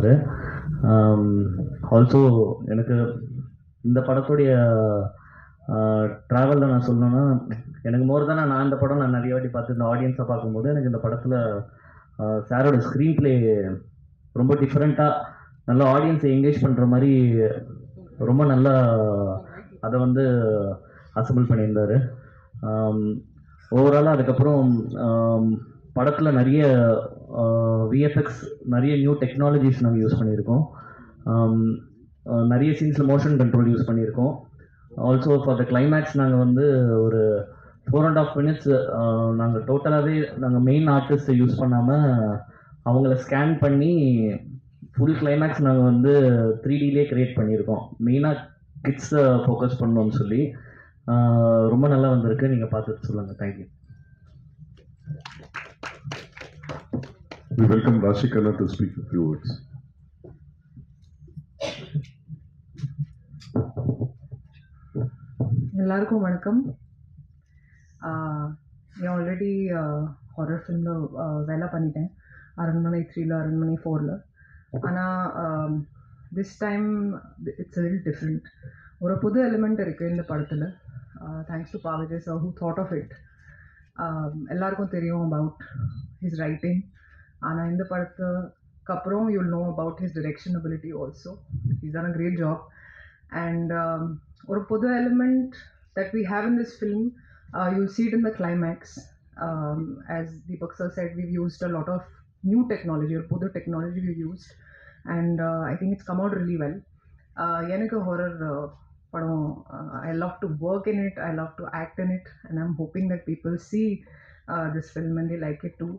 பண்ணியிருந்தார். ஆல்சோ எனக்கு இந்த படத்துடைய ட்ராவலில் நான் சொல்லணுன்னா, எனக்கு மோர் தானே நான் இந்த படம் நான் நிறைய வாட்டி பார்த்து இந்த ஆடியன்ஸை பார்க்கும்போது எனக்கு இந்த படத்தில் சாரோட ஸ்க்ரீன் ப்ளே ரொம்ப டிஃப்ரெண்ட்டாக நல்லா ஆடியன்ஸை என்கேஜ் பண்ணுற மாதிரி ரொம்ப நல்லா அதை வந்து அசம்பிள் பண்ணியிருந்தார். ஓவராலாக அதுக்கப்புறம் படத்தில் நிறைய விஎஃப்எக்ஸ், நிறைய நியூ டெக்னாலஜிஸ் நாங்கள் யூஸ் பண்ணியிருக்கோம். நிறைய சீன்ஸில் மோஷன் கண்ட்ரோல் யூஸ் பண்ணியிருக்கோம். ஆல்சோ ஃபார் த கிளைமேக்ஸ் நாங்கள் வந்து ஒரு 4.5 minutes நாங்கள் டோட்டலாகவே நாங்கள் மெயின் ஆர்டிஸ்ட்டை யூஸ் பண்ணாமல் அவங்கள ஸ்கேன் பண்ணி ஃபுல் கிளைமேக்ஸ் நாங்கள் வந்து 3Dலே க்ரியேட் பண்ணியிருக்கோம். மெயினாக கிட்ஸை ஃபோக்கஸ் பண்ணோம்னு சொல்லி ரொம்ப நல்லா வந்திருக்கு. நீங்கள் பார்த்துட்டு சொல்லுங்கள். Thank you. We welcome Rashi Khanna to speak a few words. எல்லாருக்கும் வணக்கம். நான் ஆல்ரெடி ஹாரர் ஃபிலிமில் வேலை பண்ணிட்டேன், அரண்மனை 3ல், அரண்மனை 4ல். ஆனால் this time it's a little different. ஒரு புது எலிமெண்ட் இருக்குது இந்த படத்தில். Thanks to Pa Vijay sir who thought of it. எல்லாருக்கும் தெரியும் about his writing. ஆனால் இந்த படத்துக்கு அப்புறம் you'll know about his direction ability also. He's done a great job. And ஒரு புது element that we have in this film, you'll see it in the climax. As Deepak sir said, we've used a lot of new technology, or புது technology we've used, and I think it's come out really well. எனக்கு horror படம், I love to work in it, I love to act in it, and I'm hoping that people see this film and they like it too.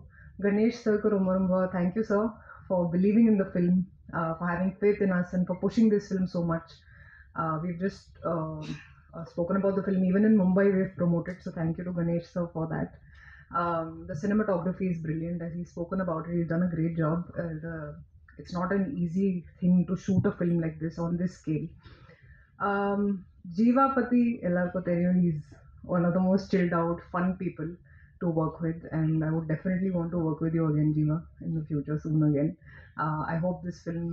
Ganesh sir ko romba thank you sir for believing in the film, for having faith in us and for pushing this film so much. We've just spoken about the film even in Mumbai. We've promoted, so thank you to Ganesh sir for that. The cinematography is brilliant, as he's spoken about it. He's done a great job. It's not an easy thing to shoot a film like this on this scale. Jeeva Pati, ellarku theriyum, he's one of the most chilled out, fun people to work with, and I would definitely want to work with you again, Jeeva, in the future soon again. I hope this film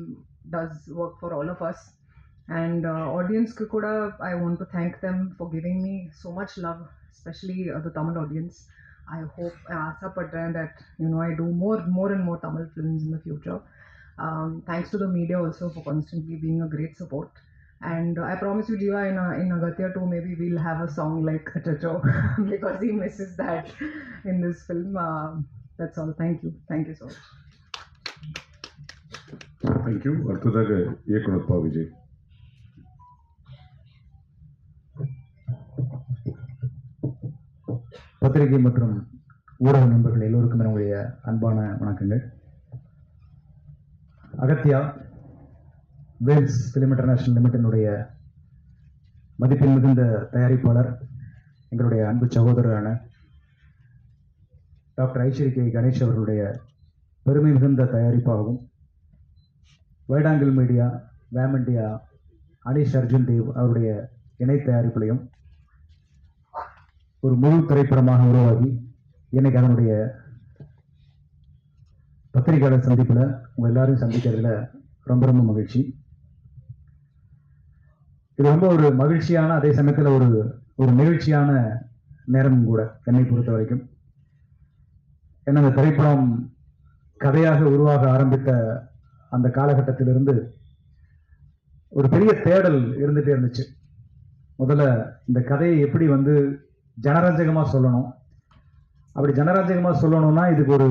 does work for all of us. And audience ku kuda, I want to thank them for giving me so much love, especially the Tamil audience. I hope, asa padren that I do more and more Tamil films in the future. Thanks to the media also for constantly being a great support. And I promise you, Jeeva, in Agatya 2, maybe we'll have a song like Chacho because he misses that in this film. That's all. Thank you so much. Thank you. அடுத்ததாக இயக்குனர் பாவிஜய். பத்திரிகை மற்றும் ஊடக நண்பர்கள் எல்லோருக்கும் என்னுடைய அன்பான வணக்கங்கள். அகத்தியா வேல்ஸ் ஃபிலிம் இன்டர்நேஷனல் லிமிடெடினுடைய மதிப்பில் மிகுந்த தயாரிப்பாளர், எங்களுடைய அன்பு சகோதரரான டாக்டர் ஐஸ்வரி கே கணேஷ் அவர்களுடைய பெருமை மிகுந்த தயாரிப்பாகவும், வைடாங்கிள் மீடியா, வேம் இண்டியா, அனீஷ் அர்ஜுன் தேவ் அவருடைய இணை தயாரிப்பிலையும் ஒரு முழு திரைப்படமாக உருவாகி இன்னைக்கு அதனுடைய பத்திரிகையாளர் சந்திப்பில் உங்கள் எல்லாரையும் சந்திக்கிறதுல ரொம்ப ரொம்ப மகிழ்ச்சி. இது ரொம்ப ஒரு மகிழ்ச்சியான, அதே சமயத்தில் ஒரு நிகழ்ச்சியான நேரமும் கூட என்னை பொறுத்த வரைக்கும். ஏன்னா அந்த திரைப்படம் கதையாக உருவாக ஆரம்பித்த அந்த காலகட்டத்திலிருந்து ஒரு பெரிய தேடல் இருந்துகிட்டே இருந்துச்சு. முதல்ல இந்த கதையை எப்படி வந்து ஜனரஞ்சகமாக சொல்லணும், அப்படி ஜனரஞ்சகமாக சொல்லணும்னா இதுக்கு ஒரு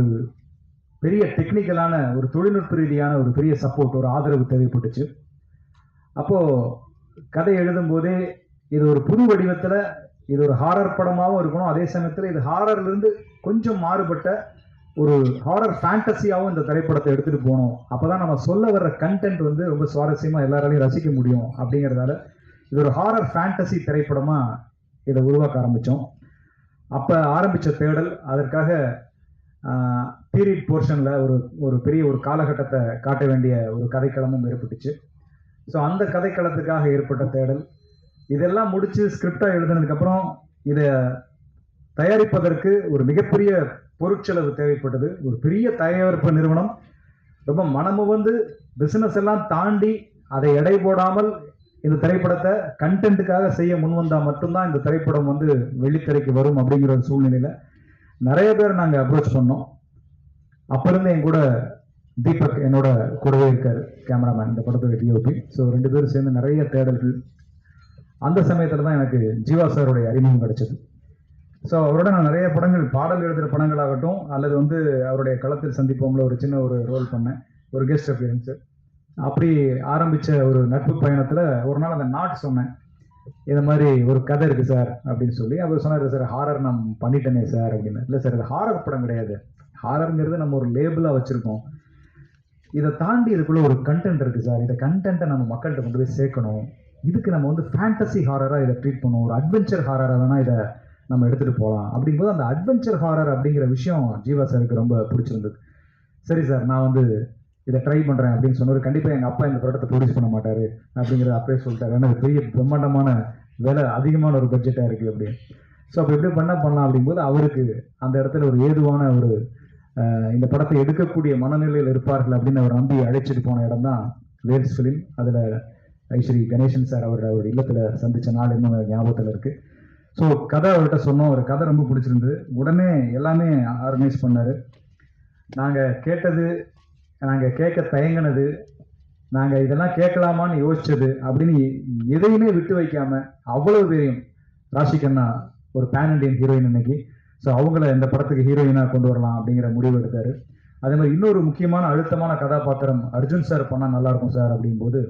பெரிய டெக்னிக்கலான, ஒரு தொழில்நுட்ப ரீதியான ஒரு பெரிய சப்போர்ட், ஒரு ஆதரவு தேவைப்பட்டுச்சு. அப்போது கதை எழுதும்போதே இது ஒரு புது வடிவத்தில், இது ஒரு ஹாரர் படமாகவும் இருக்கணும், அதே சமயத்தில் இது ஹாரர்லேருந்து கொஞ்சம் மாறுபட்ட ஒரு ஹாரர் ஃபேண்டசியாகவும் இந்த திரைப்படத்தை எடுத்துகிட்டு போகணும். அப்போ தான் நம்ம சொல்ல வர்ற கண்டென்ட் வந்து ரொம்ப சுவாரஸ்யமாக எல்லாராலையும் ரசிக்க முடியும். அப்படிங்கிறதால இது ஒரு ஹாரர் ஃபேண்டசி திரைப்படமாக இதை உருவாக்க ஆரம்பித்தோம். அப்போ ஆரம்பித்த தேடல், அதற்காக பீரியட் போர்ஷனில் ஒரு பெரிய ஒரு காலகட்டத்தை காட்ட வேண்டிய ஒரு கதைக்களமும் ஏற்பட்டுச்சு. ஸோ அந்த கதைக்களத்துக்காக ஏற்பட்ட தேடல், இதெல்லாம் முடித்து ஸ்கிரிப்டாக எழுதினதுக்கப்புறம் இதை தயாரிப்பதற்கு ஒரு மிகப்பெரிய பொருட்செலவு தேவைப்பட்டது. ஒரு பெரிய தயாரிப்பு நிறுவனம் ரொம்ப மனமுவந்து பிசினஸ் எல்லாம் தாண்டி அதை எடை போடாமல் இந்த திரைப்படத்தை கண்டென்ட்டுக்காக செய்ய முன் வந்தால் மட்டும்தான் இந்த திரைப்படம் வந்து வெள்ளித்திரைக்கு வரும் அப்படிங்கிற ஒரு சூழ்நிலையில் நிறைய பேர் நாங்கள் அப்ரோச் பண்ணோம். அப்போ இருந்து என் கூட தீபக் என்னோட கூடவே இருக்காரு, கேமராமேன், இந்த படத்தோட டிஓபி. ஸோ 2 பேரும் சேர்ந்து நிறைய தேடல்கள். அந்த சமயத்தில் தான் எனக்கு ஜீவா சாருடைய அறிமுகம் கிடைச்சது. ஸோ அவரோட நான் நிறைய படங்கள், பாடல் எழுதுகிற படங்களாகட்டும் அல்லது வந்து அவருடைய களத்தில் சந்திப்போம்ல ஒரு சின்ன ஒரு ரோல் பண்ணேன், ஒரு கெஸ்ட் அப்பியரன்ஸு. அப்படி ஆரம்பித்த ஒரு நட்பு பயணத்தில் ஒரு நாள் அந்த நாட் சொன்னேன், இந்த மாதிரி ஒரு கதை இருக்குது சார் அப்படின்னு சொல்லி. அவர் சொன்னார், சார் ஹாரர் நான் பண்ணிட்டேனே சார் அப்படின்னு. இல்லை சார், இது ஹாரர் படம் கிடையாது, ஹாரருங்கிறது நம்ம ஒரு லேபிளாக வச்சுருக்கோம், இதை தாண்டி இதுக்குள்ளே ஒரு கண்டென்ட் இருக்குது சார், இந்த கண்டென்ட்டை நம்ம மக்கள்கிட்ட கொண்டு போய் சேர்க்கணும், இதுக்கு நம்ம வந்து ஃபேண்டசி ஹாரராக இதை ட்ரீட் பண்ணுவோம், ஒரு அட்வென்ச்சர் ஹாரராக வேணால் இதை நம்ம எடுத்துகிட்டு போகலாம் அப்படிங்கும்போது அந்த அட்வென்ச்சர் ஹாரர் அப்படிங்கிற விஷயம் ஜீவா சாருக்கு ரொம்ப பிடிச்சிருந்தது. சரி சார், நான் வந்து இதை ட்ரை பண்ணுறேன் அப்படின்னு சொன்னார். கண்டிப்பாக எங்கள் அப்பா இந்த படத்தை ப்ரொடியூஸ் பண்ண மாட்டார் அப்படிங்கிறத அப்பவே சொல்லிட்டாரு, ஏன்னா அது பெரிய பிரம்மாண்டமான விலை, அதிகமான ஒரு பட்ஜெட்டாக இருக்குது அப்படின்னு. ஸோ அப்போ எப்படி பண்ணலாம் அப்படிங்கும்போது அவருக்கு அந்த இடத்துல ஒரு ஏதுவான ஒரு இந்த படத்தை எடுக்கக்கூடிய மனநிலையில் இருப்பார்கள் அப்படின்னு அவர் நம்பி அழைச்சிட்டு போன இடம் தான் வேல்ஸ் ஃபிலிம். அதில் ஐஸ்வரி கணேசன் சார் அவர் இல்லத்தில் சந்தித்த நாள் இன்னும் ஞாபகத்தில் இருக்குது. ஸோ கதை அவர்கிட்ட சொன்னோம், ஒரு கதை ரொம்ப பிடிச்சிருந்தது. உடனே எல்லாமே ஆர்கனைஸ் பண்ணார். நாங்கள் கேட்டது, நாங்கள் கேட்க தயங்கினது, நாங்கள் இதெல்லாம் கேட்கலாமான்னு யோசிச்சது அப்படின்னு எதையுமே விட்டு வைக்காமல் அவ்வளவு பேரையும், ராஷிகண்ணா ஒரு பேன் இண்டியன் ஹீரோயின் இன்னைக்கு, ஸோ அவங்கள இந்த படத்துக்கு ஹீரோயினாக கொண்டு வரலாம் அப்படிங்கிற முடிவு எடுத்தார். அதே மாதிரி இன்னொரு முக்கியமான அழுத்தமான கதாபாத்திரம் அர்ஜுன் சார் பண்ணால் நல்லாயிருக்கும் சார் அப்படிங்கும்போது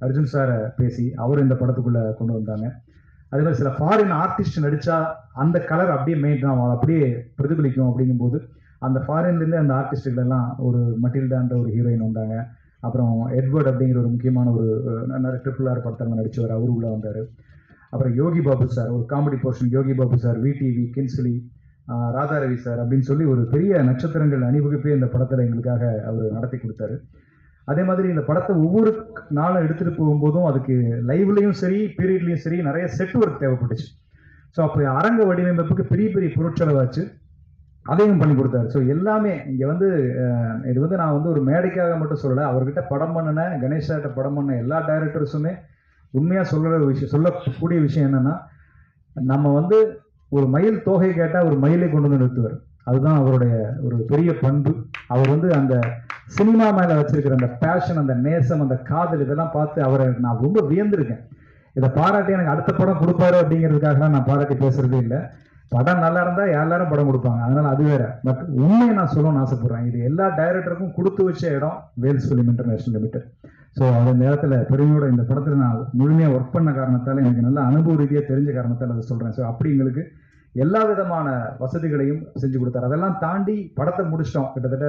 அர்ஜுன் சாரை பேசி அவர் இந்த படத்துக்குள்ளே கொண்டு வந்தாங்க. அதே மாதிரி சில ஃபாரின் ஆர்டிஸ்ட் நடித்தா அந்த கலர் அப்படியே மெயின்டைன் ஆகும், அப்படியே பிரதிபலிக்கும் அப்படிங்கும்போது அந்த ஃபாரின்லேருந்து அந்த ஆர்டிஸ்டுகள் எல்லாம் ஒரு மட்டில்டான்ற ஒரு ஹீரோயின் வந்தாங்க. அப்புறம் எட்வர்ட் அப்படிங்கிற ஒரு முக்கியமான ஒரு RRR படத்தில் நடித்தவர், அவரு உள்ளே வந்தார். அப்புறம் யோகி பாபு சார், ஒரு comedy portion Yogi Babu sir, VTV, Kingsley, Radha Ravi sir அப்படின்னு சொல்லி ஒரு பெரிய நட்சத்திரங்கள் அணிவகுப்பே இந்த படத்தில் எங்களுக்காக அவர் நடத்தி கொடுத்தாரு. அதே மாதிரி இந்த படத்தை ஒவ்வொரு நாளும் எடுத்துகிட்டு போகும்போதும் அதுக்கு லைவ்லையும் சரி பீரியட்லையும் சரி நிறைய செட் ஒர்க் தேவைப்பட்டுச்சு. ஸோ அப்போ அரங்க வடிவமைப்புக்கு பெரிய பெரிய பொருட்செலவாச்சு, அதையும் பண்ணி கொடுத்தாரு. ஸோ எல்லாமே இங்கே வந்து இது வந்து நான் வந்து ஒரு மேடைக்காக மட்டும் சொல்லலை, அவர்கிட்ட படம் பண்ணின கணேஷாட்ட படம் பண்ண எல்லா டைரக்டர்ஸுமே உண்மையாக சொல்லக்கூடிய விஷயம் என்னென்னா, நம்ம வந்து ஒரு மயில் தோகை கேட்டால் ஒரு மயிலை கொண்டு வந்து நிறுத்துவார், அதுதான் அவருடைய ஒரு பெரிய பண்பு. அவர் வந்து அந்த சினிமா மேலே வச்சிருக்கிற அந்த பேஷன், அந்த நேசம், அந்த காதல், இதெல்லாம் பார்த்து அவரை நான் ரொம்ப வியந்திருக்கேன். இதை பாராட்டி எனக்கு அடுத்த படம் கொடுப்பாரு அப்படிங்கிறதுக்காக நான் பாராட்டி பேசுறதே இல்லை. படம் நல்லா இருந்தால் எல்லாரும் படம் கொடுப்பாங்க, அதனால அது வேற. பட் உண்மையை நான் சொல்லணும்னு ஆசைப்படுறேன், இது எல்லா டைரக்டருக்கும் கொடுத்து வச்ச இடம் Vels film international limited. So அந்த நேரத்தில் பெருமையோட இந்த படத்தில் நான் முழுமையாக ஒர்க் பண்ண காரணத்தால், எனக்கு நல்ல அனுபவ ரீதியாக தெரிஞ்ச காரணத்தால் அதை சொல்கிறேன். ஸோ அப்படி எங்களுக்கு எல்லா விதமான வசதிகளையும் செஞ்சு கொடுத்தாரு. அதெல்லாம் தாண்டி படத்தை முடிச்சிட்டோம், கிட்டத்தட்ட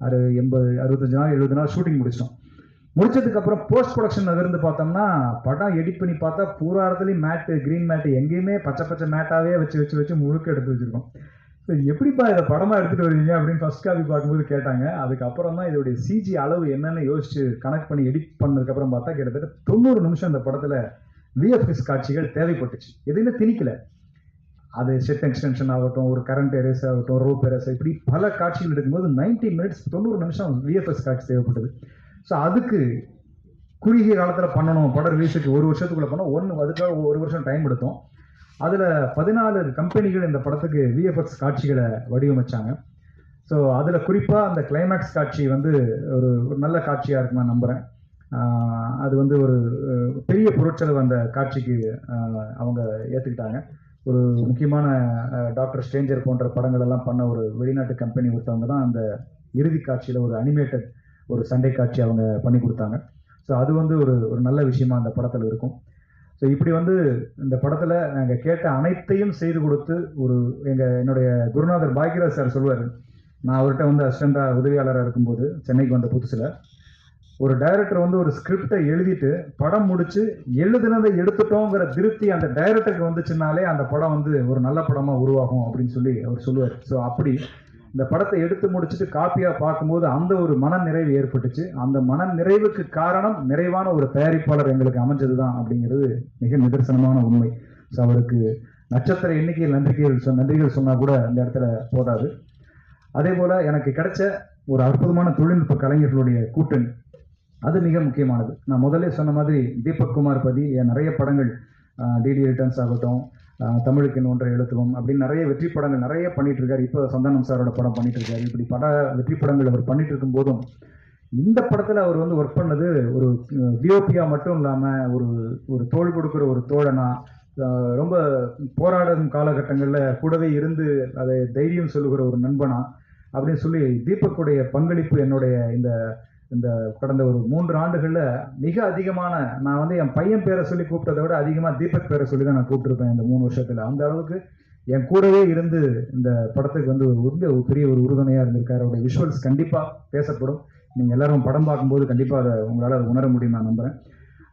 65 நாள் 70 நாள் ஷூட்டிங் முடிச்சிட்டோம். முடிச்சதுக்கப்புறம் போஸ்ட் ப்ரொடக்ஷன் இருந்து பார்த்தோம்னா படம் எடிட் பண்ணி பார்த்தா பூரா இடத்துலையும் மேட்டு, க்ரீன் மேட்டு, எங்கேயுமே பச்சை பச்சை மேட்டாகவே வச்சு முழுக்க எடுத்து வச்சுருக்கோம். ஸோ எப்படிப்பா இதை படமாக எடுத்துகிட்டு வருவீங்க அப்படின்னு ஃபர்ஸ்ட் காப்பி பார்க்கும்போது கேட்டாங்க. அதுக்கப்புறம் தான் இதோடைய சிஜி அளவு என்னென்னு யோசிச்சு கனெக்ட் பண்ணி எடிட் பண்ணதுக்கப்புறம் பார்த்தா கிட்டத்தட்ட 90 நிமிஷம் இந்த படத்தில் விஎஃப்எக்ஸ் காட்சிகள் தேவைப்பட்டுச்சு. எதுவுமே திணிக்கலை, அது செட் எக்ஸ்டென்ஷன் ஆகட்டும், ஒரு கரண்ட் எரேஸ் ஆகட்டும், ரோப் எரேஸ், இப்படி பல காட்சிகள் எடுக்கும்போது 90 மினிட்ஸ் 90 நிமிஷம் விஎஃப்எக்ஸ் காட்சி தேவைப்பட்டது. ஸோ அதுக்கு குறுகிய காலத்தில் பண்ணணும், படம் ரிலீஸுக்கு 1 வருஷத்துக்குள்ளே பண்ணோம். அதுக்காக 1 வருஷம் டைம் எடுத்தோம். அதில் 14 கம்பெனிகள் இந்த படத்துக்கு விஎஃப்எக்ஸ் காட்சிகளை வடிவமைச்சாங்க. ஸோ அதில் குறிப்பாக அந்த கிளைமேக்ஸ் காட்சி வந்து ஒரு நல்ல காட்சியாக இருக்கு நான் நம்புகிறேன். அது வந்து ஒரு பெரிய பொருட்செலவு அந்த காட்சிக்கு அவங்க ஏற்றுக்கிட்டாங்க. ஒரு முக்கியமான டாக்டர் ஸ்ட்ரேஞ்சர் போன்ற படங்கள் எல்லாம் பண்ண ஒரு வெளிநாட்டு கம்பெனி ஒருத்தவங்க தான் அந்த இறுதி காட்சியில் ஒரு அனிமேட்டட் ஒரு சண்டை காட்சி அவங்க பண்ணி கொடுத்தாங்க. ஸோ அது வந்து ஒரு நல்ல விஷயமா அந்த படத்தில் இருக்கும். ஸோ இப்படி வந்து இந்த படத்தில் நாங்கள் கேட்ட அனைத்தையும் செய்து கொடுத்து என்னுடைய குருநாதர் பாக்யராஜ் சார் சொல்லுவார், நான் அவர்கிட்ட வந்து அசிஸ்டண்டாக உதவியாளராக இருக்கும்போது சென்னைக்கு வந்த புதுசில், ஒரு டைரக்டர் வந்து ஒரு ஸ்கிரிப்டை எழுதிட்டு படம் முடிச்சு எழுதுனதை எடுத்துட்டோங்கிற திருப்தி அந்த டைரக்டருக்கு வந்துச்சுனாலே அந்த படம் வந்து ஒரு நல்ல படமாக உருவாகும் அப்படின்னு சொல்லி அவர் சொல்லுவார். ஸோ அப்படி இந்த படத்தை எடுத்து முடிச்சுட்டு காப்பியாக பார்க்கும்போது அந்த ஒரு மன நிறைவு ஏற்பட்டுச்சு. அந்த மன நிறைவுக்கு காரணம் நிறைவான ஒரு தயாரிப்பாளர் எங்களுக்கு அமைஞ்சது தான் அப்படிங்கிறது மிக நிதர்சனமான உண்மை. ஸோ அவருக்கு நட்சத்திர எண்ணிக்கையில் நன்றிகள் சொன்னால் கூட அந்த இடத்துல போதாது. அதே போல் எனக்கு கிடைச்ச ஒரு அற்புதமான தொழில்நுட்ப கலைஞர்களுடைய கூட்டணி, அது மிக முக்கியமானது. நான் முதல்ல சொன்ன மாதிரி தீபக் குமார் பதி நிறைய படங்கள், டிடி ரிட்டர்ன்ஸ் ஆகட்டும், தமிழுக்கு ஒன்றை எழுத்துவோம் அப்படின்னு நிறைய வெற்றி படங்கள் நிறைய பண்ணிட்டு இருக்காரு. இப்போ சந்தானம் சாரோட படம் பண்ணிட்டு இருக்காரு. இப்படி பட வெற்றி படங்கள் அவர் பண்ணிட்டு இருக்கும் போதும் இந்த படத்தில் அவர் வந்து ஒர்க் பண்ணது ஒரு டிஓபியா மட்டும் இல்லாமல் ஒரு தோள் கொடுக்குற ஒரு தோழனா, ரொம்ப போராடும் காலகட்டங்களில் கூடவே இருந்து அதை தைரியம் சொல்லுகிற ஒரு நண்பனா அப்படின்னு சொல்லி தீபக்குடைய பங்களிப்பு என்னுடைய இந்த கடந்த ஒரு 3 ஆண்டுகளில் மிக அதிகமான, நான் வந்து என் பையன் பேரை சொல்லி கூப்பிட்டதை விட அதிகமாக தீபக் பேரை சொல்லி தான் நான் கூப்பிட்டுருப்பேன் இந்த 3 வருஷத்தில். அந்த அளவுக்கு என் கூடவே இருந்து இந்த படத்துக்கு வந்து ஒரு பெரிய ஒரு உறுதுணையாக இருந்திருக்காரு. அவருடைய விஷுவல்ஸ் கண்டிப்பாக பேசப்படும். நீங்கள் எல்லாரும் படம் பார்க்கும்போது கண்டிப்பாக அதை உங்களால் அதை உணர முடியும் நான் நம்புகிறேன்.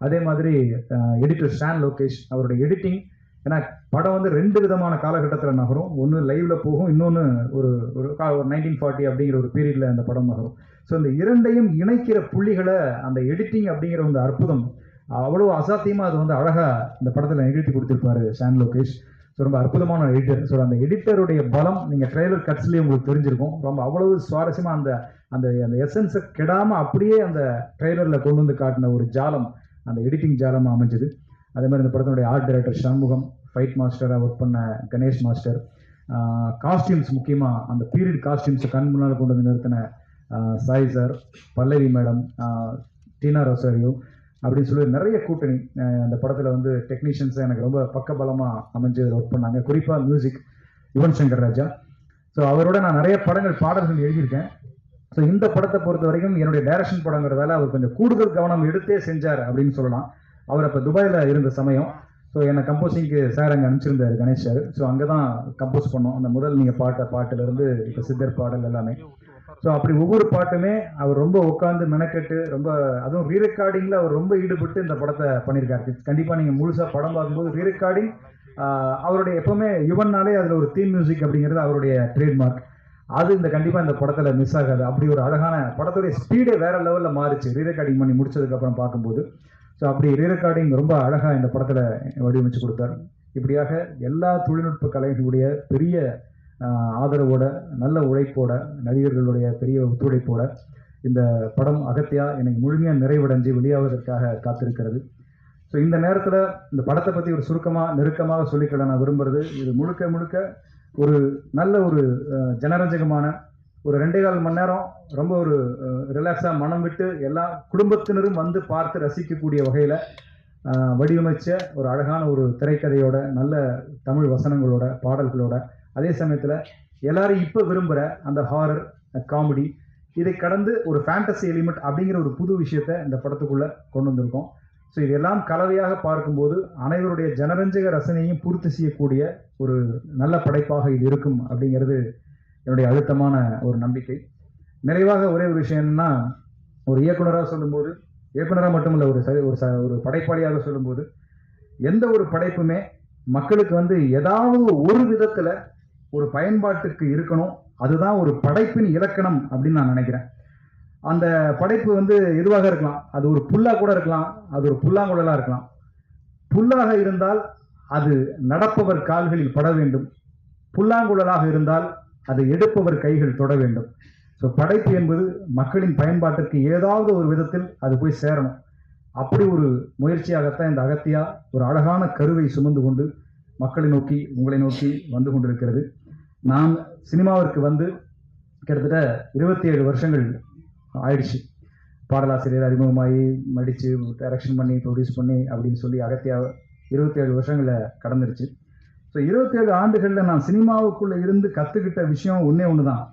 அதே மாதிரி எடிட்டர் ஷான் லோகேஷ், அவருடைய எடிட்டிங், ஏன்னா படம் வந்து 2 விதமான காலகட்டத்தில் நகரும். ஒன்று லைவில் போகும், இன்னொன்று ஒரு 1940 அப்படிங்கிற ஒரு பீரியடில் அந்த படம் நகரும். ஸோ இந்த இரண்டையும் இணைக்கிற புள்ளிகளை அந்த எடிட்டிங் அப்படிங்கிற அந்த அற்புதம் அவ்வளோ அசாத்தியமாக அது வந்து அழகாக இந்த படத்தில் நிகழ்த்தி கொடுத்துருப்பாரு ஷான் லோகேஷ். ஸோ ரொம்ப அற்புதமான எடிட்டர். ஸோ அந்த எடிட்டருடைய பலம் நீங்கள் ட்ரெய்லர் கட்ஸ்லேயே உங்களுக்கு தெரிஞ்சிருக்கும். ரொம்ப அவ்வளவு சுவாரஸ்யமாக அந்த அந்த அந்த எசன்ஸை கெடாமல் அப்படியே அந்த ட்ரெய்லரில் கொண்டு வந்து காட்டின ஒரு ஜாலம், அந்த எடிட்டிங் ஜாலமாக அமைஞ்சது. அதே மாதிரி இந்த படத்தினுடைய ஆர்ட் டைரக்டர் சண்முகம், ஃபைட் மாஸ்டராக ஒர்க் பண்ண கணேஷ் மாஸ்டர், காஸ்டியூம்ஸ் முக்கியமாக அந்த பீரியட் காஸ்டியூம்ஸை கண் முன்னால் கொண்டு வந்து நிறுத்தின சாய் சார், பல்லவி மேடம், டீனா ரொசாரியோ அப்படின்னு சொல்லி நிறைய கூட்டணி அந்த படத்தில் வந்து டெக்னீஷியன்ஸை எனக்கு ரொம்ப பக்கபலமாக அமைஞ்சு ஒர்க் பண்ணாங்க. குறிப்பாக மியூசிக் யுவன் சங்கர் ராஜா. ஸோ அவரோட நான் நிறைய பாடல்கள் எழுதியிருக்கேன். ஸோ இந்த படத்தை பொறுத்த வரைக்கும் என்னுடைய டைரக்ஷன் படங்கிறதால அவர் கொஞ்சம் கூடுதல் கவனம் எடுத்தே செஞ்சார் அப்படின்னு சொல்லலாம். அவர் அப்போ துபாயில் இருந்த சமயம். ஸோ என்னை கம்போசிங்க்கு சார் அங்கே அனுப்பிச்சிருந்தார் கணேஷ் சார். ஸோ அங்கே தான் கம்போஸ் பண்ணோம். அந்த முதல் நீங்கள் பாட்டிலேருந்து இப்போ சித்தர் பாடல் எல்லாமே. ஸோ அப்படி ஒவ்வொரு பாட்டுமே அவர் ரொம்ப உட்காந்து மெனக்கெட்டு ரொம்ப, அதுவும் ரீரெக்கார்டிங்கில் அவர் ரொம்ப ஈடுபட்டு இந்த படத்தை பண்ணியிருக்காரு. கண்டிப்பாக நீங்கள் முழுசாக படம் பார்க்கும்போது ரீரெக்கார்டிங் அவருடைய எப்போவுமே யுவன்னாலே அதில் ஒரு தீம் மியூசிக் அப்படிங்கிறது அவருடைய ட்ரேட்மார்க். அது கண்டிப்பாக இந்த படத்தில் மிஸ் ஆகாது. அப்படி ஒரு அழகான படத்துடைய ஸ்பீடே வேறு லெவலில் மாறிச்சு ரீரெக்கார்டிங் பண்ணி முடிச்சதுக்கப்புறம் பார்க்கும்போது. ஸோ அப்படி ரீரெக்கார்டிங் ரொம்ப அழகாக இந்த படத்தில் வடிவமைச்சு கொடுத்தார். இப்படியாக எல்லா தொழில்நுட்ப கலைகளுடைய பெரிய ஆதரவோட, நல்ல உழைப்போட, நடிகர்களுடைய பெரிய ஒத்துழைப்போட இந்த படம் அகத்தியா எனக்கு முழுமையாக நிறைவடைஞ்சு வெளியாவதற்காக காத்திருக்கிறது. ஸோ இந்த நேரத்தில் இந்த படத்தை பற்றி ஒரு சுருக்கமாக நெருக்கமாக சொல்லிக்கொள்ள நான் விரும்புகிறது, இது முழுக்க முழுக்க ஒரு நல்ல ஒரு ஜனரஞ்சகமான ஒரு 2.25 மணி நேரம் ரொம்ப ஒரு ரிலாக்ஸாக மனம் விட்டு எல்லா குடும்பத்தினரும் வந்து பார்த்து ரசிக்கக்கூடிய வகையில் வடிவமைச்ச ஒரு அழகான ஒரு திரைக்கதையோட, நல்ல தமிழ் வசனங்களோட, பாடல்களோட, அதே சமயத்தில் எல்லாரும் இப்போ விரும்புகிற அந்த ஹாரர் காமெடி, இதை கடந்து ஒரு ஃபேண்டசி எலிமெண்ட் அப்படிங்கிற ஒரு புது விஷயத்தை இந்த படத்துக்குள்ளே கொண்டு வந்திருக்கோம். ஸோ இதெல்லாம் கலவையாக பார்க்கும்போது அனைவருடைய ஜனரஞ்சக ரசனையும் பூர்த்தி செய்யக்கூடிய ஒரு நல்ல படைப்பாக இது இருக்கும் அப்படிங்கிறது என்னுடைய அழுத்தமான ஒரு நம்பிக்கை. நிறைவாக ஒரே ஒரு விஷயம் என்னன்னா, ஒரு இயக்குனராக சொல்லும்போது, இயக்குனராக மட்டுமில்லை, ஒரு படைப்பாளியாக சொல்லும்போது, எந்த ஒரு படைப்புமே மக்களுக்கு வந்து ஏதாவது ஒரு விதத்தில் ஒரு பயன்பாட்டுக்கு இருக்கணும். அதுதான் ஒரு படைப்பின் இலக்கணம் அப்படின்னு நான் நினைக்கிறேன். அந்த படைப்பு வந்து எதுவாக இருக்கலாம், அது ஒரு புல்லா கூட இருக்கலாம், அது ஒரு புல்லாங்குழலாக இருக்கலாம். புல்லாக இருந்தால் அது நடப்பவர் கால்களில் பட வேண்டும், புல்லாங்குழலாக இருந்தால் அதை எடுப்பவர் கைகள் தொட வேண்டும். ஸோ படைப்பு என்பது மக்களின் பயன்பாட்டிற்கு ஏதாவது ஒரு விதத்தில் அது போய் சேரணும். அப்படி ஒரு முயற்சியாகத்தான் இந்த அகத்தியா ஒரு அழகான கருவை சுமந்து கொண்டு மக்களை நோக்கி, உங்களை நோக்கி வந்து கொண்டிருக்கிறது. நான் சினிமாவிற்கு வந்து கிட்டத்தட்ட 27 வருஷங்கள் ஆயிடுச்சு. பாடலாசிரியர் அறிமுகமாகி நடித்து டைரக்ஷன் பண்ணி ப்ரொடியூஸ் பண்ணி அப்படின்னு சொல்லி அகத்தியா 27 வருஷங்களை கடந்துருச்சு. ஸோ 27 ஆண்டுகளில் நான் சினிமாவுக்குள்ளே இருந்து கற்றுக்கிட்ட விஷயம் ஒன்று தான்.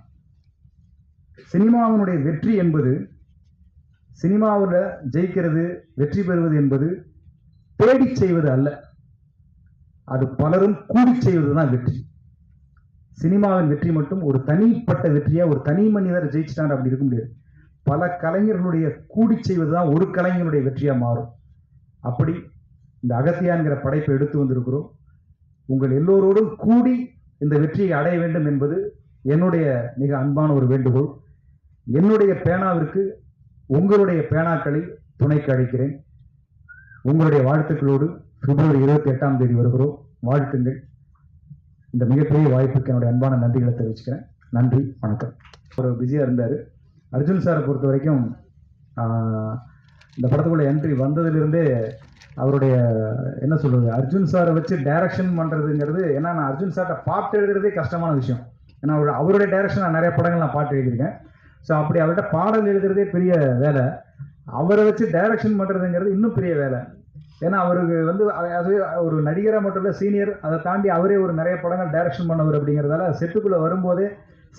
சினிமாவினுடைய வெற்றி என்பது, சினிமாவில் ஜெயிக்கிறது, வெற்றி பெறுவது என்பது தேடி செய்வது அல்ல, அது பலரும் கூடி செய்வது தான் வெற்றி. சினிமாவின் வெற்றி மட்டும் ஒரு தனிப்பட்ட வெற்றியா, ஒரு தனி மனிதர் ஜெயிச்சிட்டார் அப்படி இருக்க முடியாது. பல கலைஞர்களுடைய கூடி செய்வது தான் ஒரு கலைஞனுடைய வெற்றியா மாறும். அப்படி இந்த அகத்தியான்கிற படைப்பை எடுத்து வந்திருக்கிறோம். உங்கள் எல்லோரோடும் கூடி இந்த வெற்றியை அடைய வேண்டும் என்பது என்னுடைய மிக அன்பான ஒரு வேண்டுகோள். என்னுடைய பேனாவிற்கு உங்களுடைய பேனாக்களை துணைக்கு அழைக்கிறேன். உங்களுடைய வாழ்த்துக்களோடு பிப்ரவரி 28ஆம் தேதி வருகிறோம். வாழ்த்துங்கள். இந்த மிகப்பெரிய வாய்ப்புக்கு என்னுடைய அன்பான நன்றிகளை தெரிவிச்சுக்கிறேன். நன்றி, வணக்கம். ஒரு பிஸியாக இருந்தார். அர்ஜுன் சாரை பொறுத்த வரைக்கும் இந்த படத்துக்குள்ள என்ட்ரி வந்ததிலிருந்தே அவருடைய என்ன சொல்கிறது, அர்ஜுன் சாரை வச்சு டைரக்ஷன் பண்ணுறதுங்கிறது, ஏன்னா நான் அர்ஜுன் சார்கிட்ட பாட்டு எழுதுறதே கஷ்டமான விஷயம். ஏன்னா அவருடைய டைரக்ஷன் நான் நிறைய படங்கள் நான் பாட்டு எழுதியிருக்கேன். ஸோ அப்படி அவர்கிட்ட பாடல் எழுதுறதே பெரிய வேலை, அவரை வச்சு டைரக்ஷன் பண்ணுறதுங்கிறது இன்னும் பெரிய வேலை. ஏன்னா அவருக்கு வந்து அது ஒரு நடிகராக மட்டும் இல்லை, சீனியர், அதை தாண்டி அவரே ஒரு நிறைய படங்கள் டைரக்ஷன் பண்ணவர். அப்படிங்கிறதால செட்டுக்குள்ளே வரும்போதே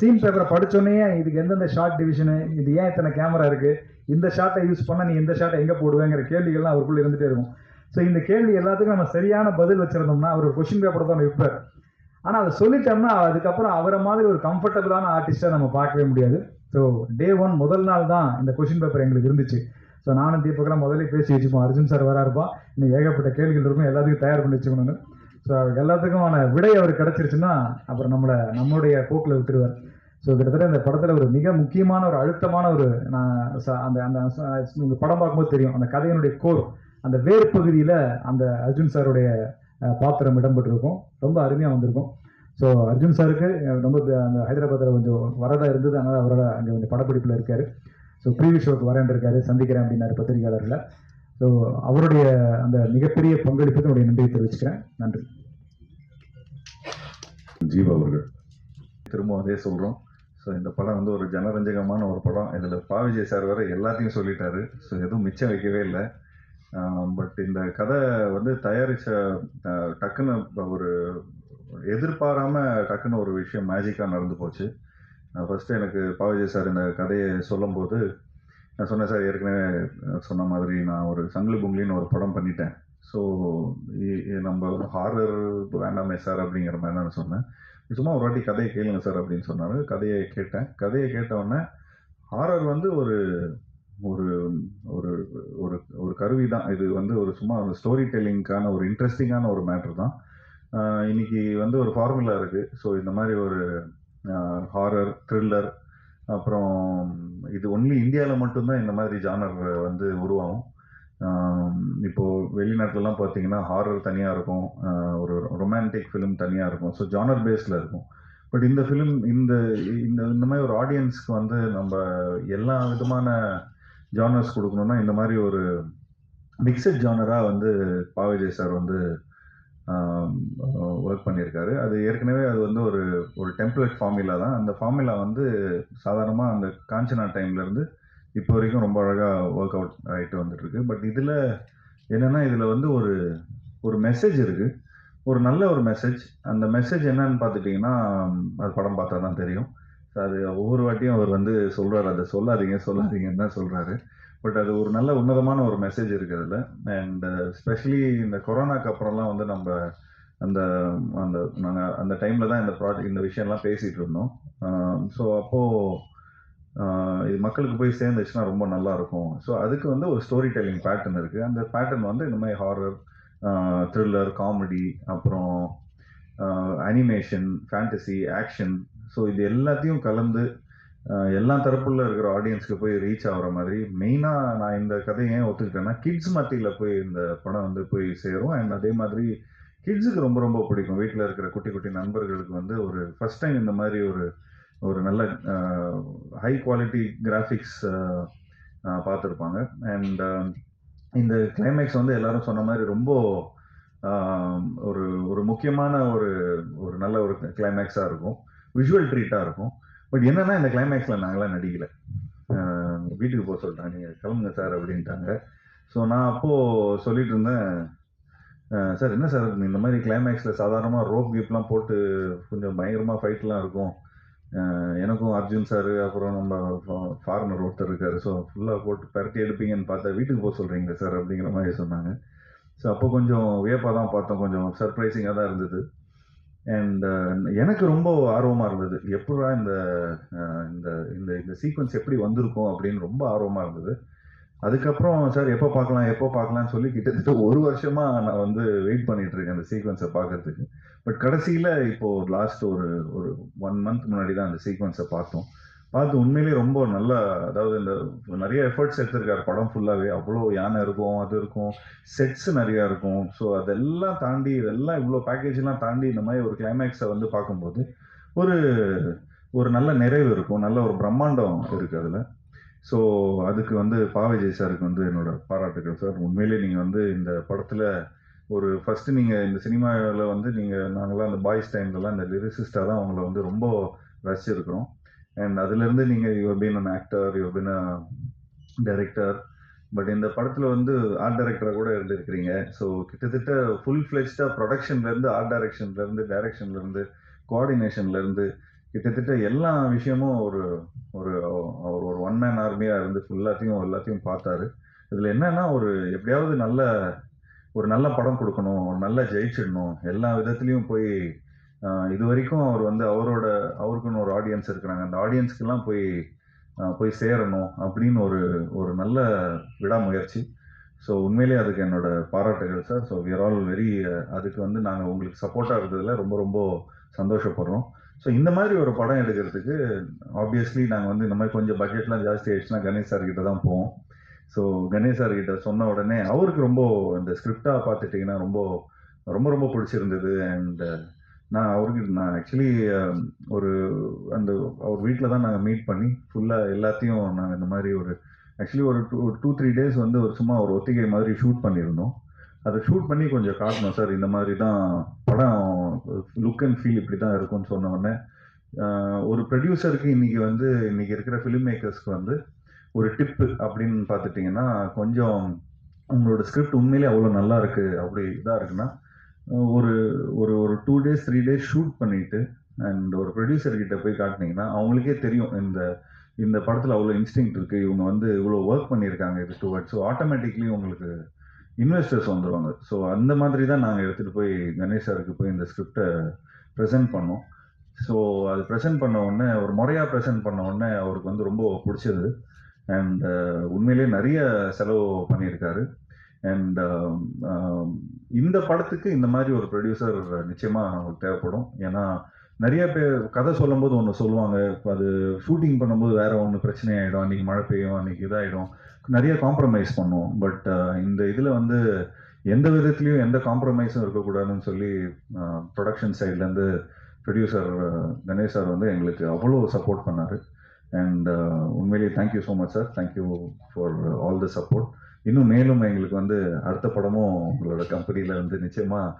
சீன் பேப்பரை படித்தோடனே இதுக்கு எந்தெந்த ஷார்ட் டிவிஷனு, இது ஏன் இத்தனை கேமரா இருக்குது, இந்த ஷார்ட்டை யூஸ் பண்ணால் நீ இந்த ஷார்ட்டை எங்கே போடுவேங்கிற கேள்விகள்லாம் அவருக்குள்ளே இருந்துகிட்டே இருக்கும். ஸோ இந்த கேள்வி எல்லாத்துக்கும் நம்ம சரியான பதில் வச்சுருந்தோம்னா அவர் ஒரு கொஷின் பேப்பர் தான் வைப்பார். ஆனால் அதை சொல்லிட்டோம்னா அதுக்கப்புறம் அவரை மாதிரி ஒரு கம்ஃபர்டபுளான ஆர்டிஸ்ட்டை நம்ம பார்க்கவே முடியாது. ஸோ டே 1 முதல் நாள் தான் இந்த கொஷின் பேப்பர் எங்களுக்கு இருந்துச்சு. ஸோ நானும் தீபக்கெல்லாம் முதல்ல பேசி வச்சுப்போம், அர்ஜுன் சார் வராருப்பா, இன்னும் ஏகப்பட்ட கேள்விகள் இருக்கும், எல்லாத்துக்கும் தயார் பண்ணி வச்சுக்கணும்னு. ஸோ அவருக்கு எல்லாத்துக்குமான விடை அவர் கிடச்சிருச்சுன்னா அப்புறம் நம்மளுடைய போக்கில் விட்டுருவார். ஸோ கிட்டத்தட்ட இந்த படத்தில் ஒரு மிக முக்கியமான ஒரு அழுத்தமான ஒரு அந்த அந்த உங்கள் படம் பார்க்கும்போது தெரியும், அந்த கதையினுடைய கோர், அந்த வேறு பகுதியில் அந்த அர்ஜுன் சாருடைய பாத்திரம் இடம்பெற்றிருக்கும். ரொம்ப அருமையாக வந்திருக்கும். ஸோ அர்ஜுன் சாருக்கு ரொம்ப அந்த ஹைதராபாத்தில் கொஞ்சம் வரதா இருந்தது, அதனால் அவரோட அங்கே கொஞ்சம் படப்பிடிப்பில் இருக்கார். ஸோ ப்ரீவியூ ஷோக்கு வரேன் இருக்காரு, சந்திக்கிறேன் அப்படின்னாரு பத்திரிகையாளர்களை. ஸோ அவருடைய அந்த மிகப்பெரிய பங்களிப்புக்கு என்னுடைய நன்றியை தெரிவிச்சுக்கிறேன். நன்றி. ஜீவா அவர்கள். திரும்ப அதே சொல்கிறோம். ஸோ இந்த படம் வந்து ஒரு ஜனரஞ்சகமான ஒரு படம். இதில் பா விஜய் சார் வேறு எல்லாத்தையும் சொல்லிட்டாரு. ஸோ எதுவும் மிச்சம் வைக்கவே இல்லை. பட் இந்த கதை வந்து தயாரித்த டக்குன்னு ஒரு எதிர்பாராம டக்குன்னு ஒரு விஷயம் மேஜிக்காக நடந்து போச்சு. ஃபஸ்ட்டு எனக்கு பா விஜய் சார் இந்த கதையை சொல்லும்போது நான் சொன்னேன், சார் ஏற்கனவே சொன்ன மாதிரி நான் ஒரு சங்கிலி பொங்கலின்னு ஒரு படம் பண்ணிட்டேன். ஸோ நம்ம ஹாரர் வேண்டாமே சார் அப்படிங்கிற மாதிரி நான் சொன்னேன். சும்மா ஒரு வாட்டி கதையை கேளுங்க சார் அப்படின்னு சொன்னார். கதையை கேட்டேன். கதையை கேட்டவுடனே ஹாரர் வந்து ஒரு ஒரு ஒரு ஒரு ஒரு கருவி தான். இது வந்து ஒரு சும்மா ஸ்டோரி டெல்லிங்க்கான ஒரு இன்ட்ரெஸ்டிங்கான ஒரு மேட்ரு தான். இன்னைக்கு வந்து ஒரு ஃபார்முலா இருக்குது. ஸோ இந்த மாதிரி ஒரு ஹாரர், த்ரில்லர், அப்புறம் இது ஒன்லி இந்தியாவில் மட்டும்தான் இந்த மாதிரி ஜானர் வந்து உருவாகும். இப்போது வெளிநாட்டிலலாம் பார்த்தீங்கன்னா ஹாரர் தனியாக இருக்கும், ஒரு ரொமான்டிக் ஃபிலிம் தனியாக இருக்கும். ஸோ ஜானர் பேஸில் இருக்கும். பட் இந்த ஃபிலிம் இந்த இந்த இந்த மாதிரி ஒரு ஆடியன்ஸ்க்கு வந்து நம்ம எல்லா விதமான ஜானர்ஸ் கொடுக்கணுன்னா இந்த மாதிரி ஒரு மிக்சட் ஜானராக வந்து பா விஜய் சார் வந்து ஒர்க் பண்ணியிருக்காரு. அது ஏற்கனவே அது வந்து ஒரு ஒரு டெம்ப்ளேட் ஃபார்முலா தான். அந்த ஃபார்முலா வந்து சாதாரணமாக அந்த காஞ்சனா டைம்லேருந்து இப்போ வரைக்கும் ரொம்ப அழகாக ஒர்க் அவுட் ஆகிட்டு வந்துட்டுருக்கு. பட் இதில் என்னென்னா, இதில் வந்து ஒரு ஒரு மெசேஜ் இருக்குது, ஒரு நல்ல ஒரு மெசேஜ். அந்த மெசேஜ் என்னன்னு பார்த்துட்டிங்கன்னா, அது படம் பார்த்தா தான் தெரியும். அது ஒவ்வொரு வாட்டியும் அவர் வந்து சொல்கிறார், அதை சொல்லாதீங்கன்னு தான் சொல்கிறாரு. பட் அது ஒரு நல்ல உன்னதமான ஒரு மெசேஜ் இருக்குது அதில். அண்ட் ஸ்பெஷலி இந்த கொரோனாக்கு அப்புறம்லாம் வந்து நம்ம அந்த அந்த நாங்கள் அந்த டைமில் தான் இந்த விஷயம்லாம் பேசிகிட்டு இருந்தோம். ஸோ அப்போது இது மக்களுக்கு போய் சேர்ந்துச்சுன்னா ரொம்ப நல்லாயிருக்கும். ஸோ அதுக்கு வந்து ஒரு ஸ்டோரி டெல்லிங் பேட்டர்ன் இருக்குது. அந்த பேட்டர்ன் வந்து இந்த மாதிரி ஹாரர், த்ரில்லர், காமெடி, அப்புறம் அனிமேஷன், ஃபேண்டசி, ஆக்ஷன், ஸோ இது எல்லாத்தையும் கலந்து எல்லா தரப்புல இருக்கிற ஆடியன்ஸ்க்கு போய் ரீச் ஆகிற மாதிரி. மெயினாக நான் இந்த கதையை ஏன் ஒத்துக்கிட்டேன்னா, கிட்ஸ் மத்தியில் போய் இந்த படம் வந்து போய் சேரும். அண்ட் அதே மாதிரி கிட்ஸுக்கு ரொம்ப ரொம்ப பிடிக்கும். வீட்டில் இருக்கிற குட்டி குட்டி நண்பர்களுக்கு வந்து ஒரு ஃபஸ்ட் டைம் இந்த மாதிரி ஒரு ஒரு நல்ல ஹை குவாலிட்டி கிராஃபிக்ஸ் பார்த்துருப்பாங்க. அண்ட் இந்த கிளைமேக்ஸ் வந்து எல்லாரும் சொன்ன மாதிரி ரொம்ப ஒரு ஒரு முக்கியமான ஒரு ஒரு நல்ல ஒரு கிளைமேக்ஸாக இருக்கும், விஷுவல் ட்ரீட்டாக இருக்கும். பட் என்னென்னா, இந்த கிளைமேக்ஸில் நாங்களாம் நடிக்கலை. வீட்டுக்கு போக சொல்லிட்டாங்க, நீங்கள் கிளம்புங்க சார் அப்படின்ட்டாங்க. ஸோ நான் அப்போது சொல்லிட்டு இருந்தேன், சார் என்ன சார் இந்த மாதிரி கிளைமேக்ஸில் சாதாரணமாக ரோப் கீப்லாம் போட்டு கொஞ்சம் பயங்கரமாக ஃபைட்லாம் இருக்கும், எனக்கும் அர்ஜுன் சார் அப்புறம் நம்ம ஃபாரினர் ஒருத்தர் இருக்கார், ஸோ ஃபுல்லாக போட்டு பரட்டி எடுப்பீங்கன்னு பார்த்தா வீட்டுக்கு போக சொல்கிறீங்க சார் அப்படிங்கிற மாதிரி சொன்னாங்க. ஸோ அப்போ கொஞ்சம் வியப்பாக தான் பார்த்தோம், கொஞ்சம் சர்ப்ரைசிங்காக தான் இருந்தது. அண்ட் எனக்கு ரொம்ப ஆர்வமாக இருந்தது, எப்படா இந்த இந்த இந்த சீக்வன்ஸ் எப்படி வந்திருக்கும் அப்படின்னு ரொம்ப ஆர்வமாக இருந்தது. அதுக்கப்புறம் சார் எப்போ பார்க்கலாம்னு சொல்லி கிட்டத்தட்ட ஒரு வருஷமாக நான் வந்து வெயிட் பண்ணிகிட்ருக்கேன் அந்த சீக்வன்ஸை பார்க்குறதுக்கு. பட் கடைசியில் இப்போது லாஸ்ட் ஒரு 1 மந்த் முன்னாடி தான் அந்த சீக்வன்ஸை பார்த்து உண்மையிலேயே ரொம்ப நல்லா, அதாவது இந்த நிறைய எஃபர்ட்ஸ் எடுத்திருக்காரு படம் ஃபுல்லாகவே. அவ்வளோ யானை இருக்கும், அது இருக்கும், செட்ஸ் நிறையா இருக்கும். ஸோ அதெல்லாம் தாண்டி இதெல்லாம் இவ்வளோ பேக்கேஜெலாம் தாண்டி இந்த மாதிரி ஒரு கிளைமேக்ஸை வந்து பார்க்கும்போது ஒரு ஒரு நல்ல நிறைவு இருக்கும், நல்ல ஒரு பிரம்மாண்டம் இருக்குது அதில். ஸோ அதுக்கு வந்து விஜய் சாருக்கு வந்து என்னோட பாராட்டுகள் சார். உண்மையிலேயே நீங்கள் வந்து இந்த படத்தில் ஒரு ஃபஸ்ட்டு நீங்கள் இந்த சினிமாவில் வந்து நாங்களாம் அந்த பாய்ஸ் டைம்லலாம் இந்த லிரிசிஸ்டாக தான் அவங்கள வந்து ரொம்ப ரசிச்சிருக்கிறோம். அண்ட் அதுலேருந்து நீங்கள் your been an actor, your been a director. But இந்த படத்தில் வந்து ஆர்ட் டைரக்டராக கூட இருந்திருக்கிறீங்க. ஸோ கிட்டத்தட்ட ஃபுல் ஃப்ளெஜ்டாக ப்ரொடக்ஷன்லேருந்து, ஆர்ட் டைரக்ஷன்லேருந்து, டைரக்ஷன்லேருந்து, கோஆர்டினேஷன்லேருந்து கிட்டத்தட்ட எல்லா விஷயமும் ஒரு ஒரு அவர் ஒரு ஒன் மேன் ஆர்மியாக இருந்து எல்லாத்தையும் பார்த்தாரு. இதில் என்னன்னா எப்படியாவது ஒரு நல்ல படம் கொடுக்கணும், ஒரு நல்ல ஜெயிச்சிடணும், எல்லா விதத்துலேயும் போய் இது வரைக்கும் அவர் வந்து அவருக்குன்னு ஒரு ஆடியன்ஸ் இருக்கிறாங்க, அந்த ஆடியன்ஸ்க்கெல்லாம் போய் சேரணும் அப்படின்னு ஒரு நல்ல விடாமுயற்சி. ஸோ உண்மையிலேயே அதுக்கு என்னோட பாராட்டுகள் sir. So we are all very அதுக்கு வந்து நாங்கள் உங்களுக்கு சப்போர்ட்டாக இருந்ததில் ரொம்ப ரொம்ப சந்தோஷப்படுறோம். ஸோ இந்த மாதிரி ஒரு படம் எடுக்கிறதுக்கு ஆப்வியஸ்லி நாங்கள் வந்து இந்த மாதிரி கொஞ்சம் பட்ஜெட்லாம் ஜாஸ்தி ஆயிடுச்சுன்னா கணேஷ் சார் கிட்ட தான் போவோம். ஸோ கணேஷ் சார் கிட்ட சொன்ன உடனே அவருக்கு ரொம்ப இந்த ஸ்கிரிப்டாக பார்த்துட்டிங்கன்னா ரொம்ப ரொம்ப ரொம்ப பிடிச்சிருந்தது. அண்ட் நான் ஆக்சுவலி அவர் வீட்டில் தான் நாங்கள் மீட் பண்ணி ஃபுல்லாக எல்லாத்தையும் நாங்கள் இந்த மாதிரி ஆக்சுவலி ஒரு 2-3 days வந்து சும்மா ஒரு ஒத்திகை மாதிரி ஷூட் பண்ணியிருந்தோம். அதை ஷூட் பண்ணி கொஞ்சம் காட்டணும் சார், இந்த மாதிரி தான் படம் லுக் அண்ட் ஃபீல் இப்படி தான் இருக்கும்னு சொன்ன உடனே ஒரு ப்ரொடியூசருக்கு இன்னைக்கு இருக்கிற ஃபிலிம் மேக்கர்ஸ்க்கு வந்து ஒரு டிப்பு அப்படின்னு பார்த்துட்டிங்கன்னா, கொஞ்சம் உங்களோட ஸ்கிரிப்ட் உண்மையிலே அவ்வளோ நல்லா இருக்குது அப்படி இதாக இருக்குன்னா ஒரு ஒரு ஒரு 2 days 3 days ஷூட் பண்ணிவிட்டு அண்ட் ஒரு ப்ரொடியூசர்கிட்ட போய் காட்டினீங்கன்னா அவங்களுக்கே தெரியும் இந்த படத்தில் அவ்வளோ இன்ஸ்டிங்க்ட் இருக்குது, இவங்க வந்து இவ்வளோ ஒர்க் பண்ணியிருக்காங்க இது டுவர்ட்ஸ். ஸோ ஆட்டோமேட்டிக்லி உங்களுக்கு இன்வெஸ்டர்ஸ் வந்துடுவாங்க. ஸோ அந்த மாதிரி தான் நாங்கள் எடுத்துகிட்டு போய் கணேஷ் சாருக்கு போய் இந்த ஸ்கிரிப்டை ப்ரெசென்ட் பண்ணோம். ஸோ அது ப்ரெசென்ட் பண்ண உடனே ஒரு முறையாக ப்ரெசென்ட் பண்ண உடனே அவருக்கு வந்து ரொம்ப பிடிச்சது. அண்ட் உண்மையிலேயே நிறைய செலவு பண்ணியிருக்காரு. அண்ட் இந்த படத்துக்கு இந்த மாதிரி ஒரு ப்ரொடியூசர் நிச்சயமாக நமக்கு தேவைப்படும். ஏன்னா நிறைய பேர் கதை சொல்லும்போது ஒன்று சொல்லுவாங்க, இப்போ அது ஷூட்டிங் பண்ணும்போது வேற ஒன்று பிரச்சனை ஆகிடும், அன்றைக்கி மழை பெய்யும், அன்றைக்கி இதாகிடும், நிறைய காம்ப்ரமைஸ் பண்ணுவோம். பட் இந்த இதில் வந்து எந்த விதத்துலையும் எந்த காம்ப்ரமைஸும் இருக்கக்கூடாதுன்னு சொல்லி ப்ரொடக்ஷன் சைட்லேருந்து ப்ரொடியூசர் கணேஷ் சார் வந்து எங்களுக்கு அவ்வளோ சப்போர்ட் பண்ணார். அண்ட் உண்மையிலேயே thank you so much sir. Thank you for all the support. இன்னும் மேலும் எங்களுக்கு வந்து அடுத்த படமும் உங்களோட கம்பெனியில் வந்து நிச்சயமாக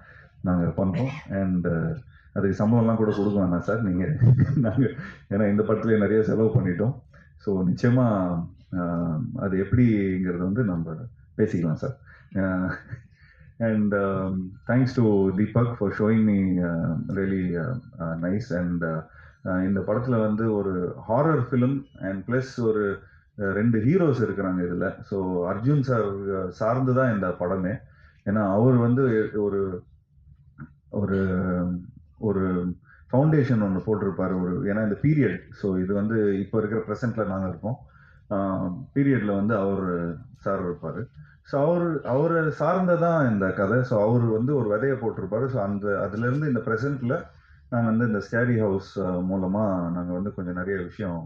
நாங்கள் பண்ணுறோம். அண்ட் அதுக்கு சம்பளம்லாம் கூட கொடுக்க வேணாம் சார், நாங்கள் ஏன்னா இந்த படத்துலேயே நிறைய செலவு பண்ணிட்டோம். ஸோ நிச்சயமாக அது எப்படிங்கிறது வந்து நம்ம பேசிக்கலாம் sir. And thanks to Deepak for showing me really nice. And இந்த படத்தில் வந்து ஒரு ஹாரர் ஃபிலிம் அண்ட் ப்ளஸ் ஒரு 2 ஹீரோஸ் இருக்கிறாங்க இதில். ஸோ அர்ஜுன் சார் சார்ந்து தான் இந்த படமே. ஏன்னா அவர் வந்து ஒரு ஒரு ஒரு ஃபவுண்டேஷன் ஒன்று போட்டிருப்பார் ஏன்னா இந்த பீரியட். ஸோ இது வந்து இப்போ இருக்கிற ப்ரெசென்ட்டில் நாங்கள் இருக்கோம், பீரியடில் வந்து அவர் சார் இருப்பார். ஸோ அவரை சார்ந்ததான் இந்த கதை. ஸோ அவர் வந்து ஒரு விதையை போட்டிருப்பார். ஸோ அதுலேருந்து இந்த ப்ரெசென்ட்டில் நாங்கள் வந்து இந்த ஸ்கேரி ஹவுஸ் மூலமாக நாங்கள் வந்து கொஞ்சம் நிறைய விஷயம்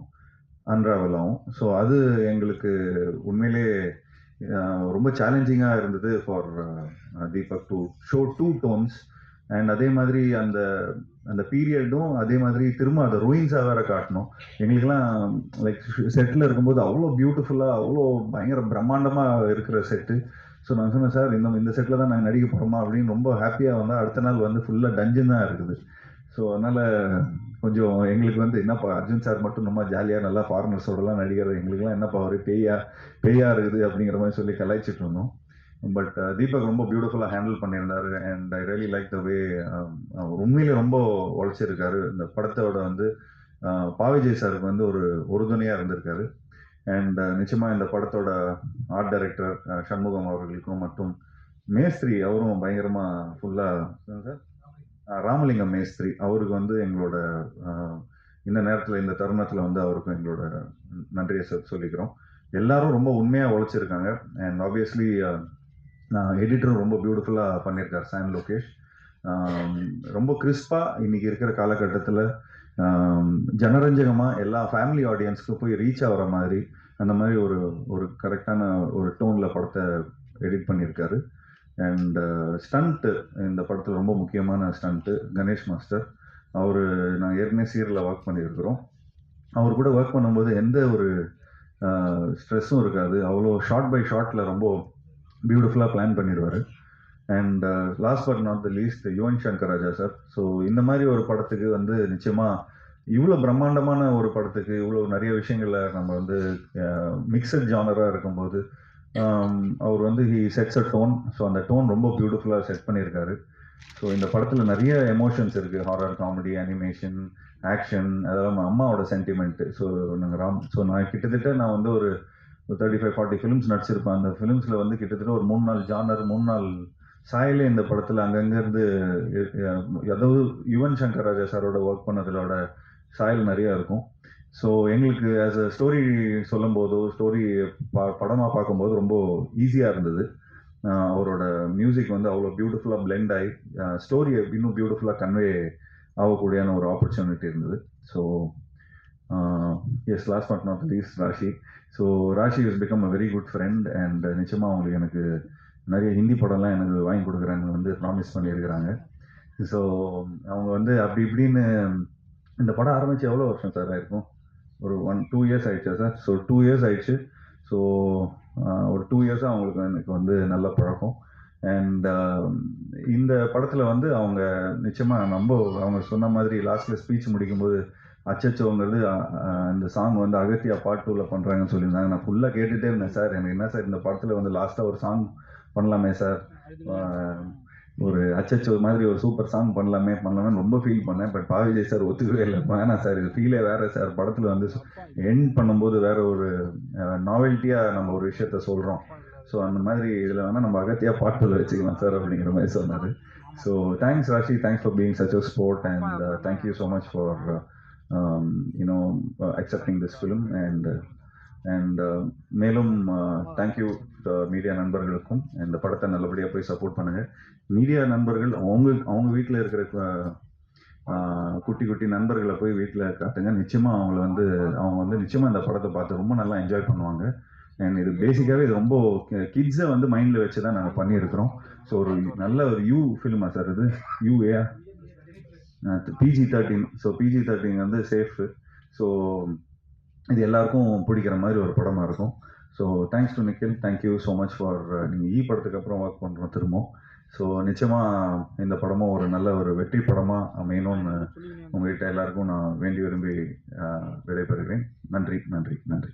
அன்ராவல் ஆகும். ஸோ அது எங்களுக்கு உண்மையிலே ரொம்ப சேலஞ்சிங்காக இருந்தது for Deepak to show 2 tones. And அதே மாதிரி அந்த பீரியடும் அதே மாதிரி திரும்ப அதை ரூயின்ஸாக வேற காட்டணும். எங்களுக்கெல்லாம் லைக் செட்டில் இருக்கும்போது அவ்வளோ பியூட்டிஃபுல்லாக அவ்வளோ பயங்கர பிரம்மாண்டமாக இருக்கிற செட்டு. ஸோ நான் சொன்னேன் சார், இந்த செட்டில் தான் நாங்கள் நடிக்க போகிறோமா அப்படின்னு ரொம்ப ஹாப்பியாக வந்தால் அடுத்த நாள் வந்து ஃபுல்லாக டஞ்சன் தான் இருக்குது. ஸோ அதனால் கொஞ்சம் எங்களுக்கு வந்து என்னப்பா அர்ஜுன் சார் மட்டும் நம்ம ஜாலியாக நல்லா ஃபாரினர்ஸோடலாம் நடிக்கிறது, எங்களுக்குலாம் என்னப்பா அவர் பேயா இருக்குது அப்படிங்கிற மாதிரி சொல்லி கலாய்ச்சிட்டு இருந்தோம். பட் தீபக் ரொம்ப பியூட்டிஃபுல்லாக ஹேண்டில் பண்ணியிருந்தாரு. And I really like the way உண்மையிலே ரொம்ப உழைச்சிருக்காரு. இந்த படத்தோட வந்து விஜய் சாருக்கு வந்து ஒரு உறுதுணையாக இருந்திருக்காரு. அண்ட் நிச்சயமாக இந்த படத்தோட ஆர்ட் டைரக்டர் சண்முகம் அவர்களுக்கும் மற்றும் மேஸ்திரி அவரும் பயங்கரமாக ஃபுல்லாக சார் ராமலிங்கம் மேஸ்திரி அவருக்கு வந்து எங்களோட இந்த நேரத்தில் இந்த தருணத்தில் வந்து அவருக்கும் எங்களோட நன்றியை சொல்லிக்கிறோம். எல்லாரும் ரொம்ப உண்மையாக உழைச்சிருக்காங்க. அண்ட் ஆப்வியஸ்லி எடிட்டரும் ரொம்ப பியூட்டிஃபுல்லாக பண்ணியிருக்கார் சான் லோகேஷ். ரொம்ப கிறிஸ்பாக இன்றைக்கி இருக்கிற காலகட்டத்தில் ஜனரஞ்சகமாக எல்லா ஃபேமிலி ஆடியன்ஸ்க்கு போய் ரீச் ஆகிற மாதிரி அந்த மாதிரி ஒரு கரெக்டான ஒரு டோனில் படத்தை எடிட் பண்ணியிருக்காரு. அண்ட் ஸ்டண்ட்டு இந்த படத்தில் ரொம்ப முக்கியமான ஸ்டண்ட்டு கணேஷ் மாஸ்டர். நான் ஏற்கனவே சீரியலில் ஒர்க் பண்ணியிருக்கிறோம். அவர் கூட ஒர்க் பண்ணும்போது எந்த ஒரு ஸ்ட்ரெஸ்ஸும் இருக்காது. அவ்வளோ ஷார்ட் பை ஷார்ட்டில் ரொம்ப பியூட்டிஃபுல்லாக பிளான் பண்ணிடுவார். And last but not the least Yuvan Shankar Raja sir. So இந்த மாதிரி ஒரு படத்துக்கு வந்து நிச்சயமாக இவ்வளோ பிரம்மாண்டமான ஒரு படத்துக்கு இவ்வளோ நிறைய விஷயங்களை நம்ம வந்து மிக்சட் ஜானராக இருக்கும்போது அவர் வந்து he sets a tone. So அந்த டோன் ரொம்ப பியூட்டிஃபுல்லாக செட் பண்ணியிருக்காரு. ஸோ இந்த படத்தில் நிறைய எமோஷன்ஸ் இருக்குது. ஹாரர், காமெடி, அனிமேஷன், ஆக்ஷன், அதெல்லாம் அம்மாவோட சென்டிமெண்ட்டு. ஸோ நான் கிட்டத்தட்ட நான் வந்து ஒரு 35-40 ஃபிலிம்ஸ் நடிச்சிருப்பேன். அந்த ஃபிலிம்ஸில் வந்து கிட்டத்தட்ட ஒரு 3-4 ஜானர், 3-4 சாயலே இந்த படத்தில் அங்கங்கேருந்து அதாவது யுவன் சங்கர் ராஜா சாரோட ஒர்க் பண்ணதிலோட சாயல் நிறையா இருக்கும். ஸோ எங்களுக்கு ஆஸ் அ ஸ்டோரி சொல்லும் போதோ ஸ்டோரி படமாக பார்க்கும்போது ரொம்ப ஈஸியாக இருந்தது. அவரோட மியூசிக் வந்து அவ்வளோ பியூட்டிஃபுல்லாக பிளெண்ட் ஆகி ஸ்டோரியை இன்னும் பியூட்டிஃபுல்லாக கன்வே ஆகக்கூடியான ஒரு ஆப்பர்ச்சுனிட்டி இருந்தது. So yes, last but not least Raashi. So Raashi is become a very good friend. And நிச்சயமாக அவங்களுக்கு எனக்கு நிறைய ஹிந்தி படம்லாம் எனக்கு வாங்கி கொடுக்குறாங்க வந்து ப்ராமிஸ் பண்ணியிருக்கிறாங்க. ஸோ அவங்க வந்து அப்படி இப்படின்னு இந்த படம் ஆரம்பித்து எவ்வளோ வருஷம் சார் ஆயிருக்கும்? ஒரு 1-2 இயர்ஸ் ஆயிடுச்சா சார்? ஸோ 2 இயர்ஸ் ஆயிடுச்சு. ஸோ ஒரு 2 இயர்ஸாக அவங்களுக்கு எனக்கு வந்து நல்ல பழக்கம். அண்ட் இந்த படத்தில் வந்து அவங்க நிச்சயமாக அவங்க சொன்ன மாதிரி லாஸ்ட்டில் ஸ்பீச் முடிக்கும்போது அச்சச்சோங்கிறது இந்த சாங் வந்து அகத்தியா பார்ட் 2ல பண்ணுறாங்கன்னு சொல்லியிருந்தாங்க. நான் ஃபுல்லாக கேட்டுகிட்டே இருந்தேன். சார் எனக்கு என்ன சார் இந்த படத்தில் வந்து லாஸ்ட்டாக ஒரு சாங் பண்ணலாமே சார், ஒரு அச்சச்சோ மாதிரி ஒரு சூப்பர் சாங் பண்ணலாமே ரொம்ப ஃபீல் பண்ணேன். பட் விஜய் சார் ஒத்துக்கவே இல்லை. வேணாம் சார், இது ஃபீலே வேறு சார். படத்தில் வந்து எண்ட் பண்ணும்போது வேற ஒரு நாவல்ட்டியாக நம்ம ஒரு விஷயத்த சொல்கிறோம். ஸோ அந்த மாதிரி இதில் வேணால் நம்ம அகத்தியாக பாட்டில் வச்சுக்கலாம் சார் அப்படிங்கிற மாதிரி சொன்னார். So thanks Raashi, thanks for being such a sport. And thank you so much for accepting this film. And மேலும் தேங்க்யூ மீடியா நண்பர்களுக்கும். இந்த படத்தை நல்லபடியாக போய் சப்போர்ட் பண்ணுங்கள். மீடியா நண்பர்கள் அவங்க வீட்டில் இருக்கிற குட்டி குட்டி நண்பர்களை போய் வீட்டில் காட்டுங்க. நிச்சயமாக அவங்க வந்து நிச்சயமாக இந்த படத்தை பார்த்து ரொம்ப நல்லா என்ஜாய் பண்ணுவாங்க. அண்ட் இது பேசிக்காகவே இது ரொம்ப கிட்ஸை வந்து மைண்டில் வச்சு தான் நாங்கள் பண்ணியிருக்கிறோம். ஸோ ஒரு நல்ல ஒரு யூ ஃபிலிமா சார் இது? UA PG-13. ஸோ PG-13 வந்து சேஃபு. ஸோ இது எல்லாருக்கும் பிடிக்கிற மாதிரி ஒரு படமாக இருக்கும். So thanks to Nikhil, thank you so much for நீங்கள் படத்துக்கு அப்புறம் ஒர்க் பண்ணுறோம் திரும்பவும். ஸோ நிச்சயமாக இந்த படமும் ஒரு நல்ல ஒரு வெற்றி படமாக அமையணும்னு உங்கள்கிட்ட எல்லாருக்கும் நான் வேண்டி விரும்பி விடைபெறுகிறேன். நன்றி நன்றி நன்றி.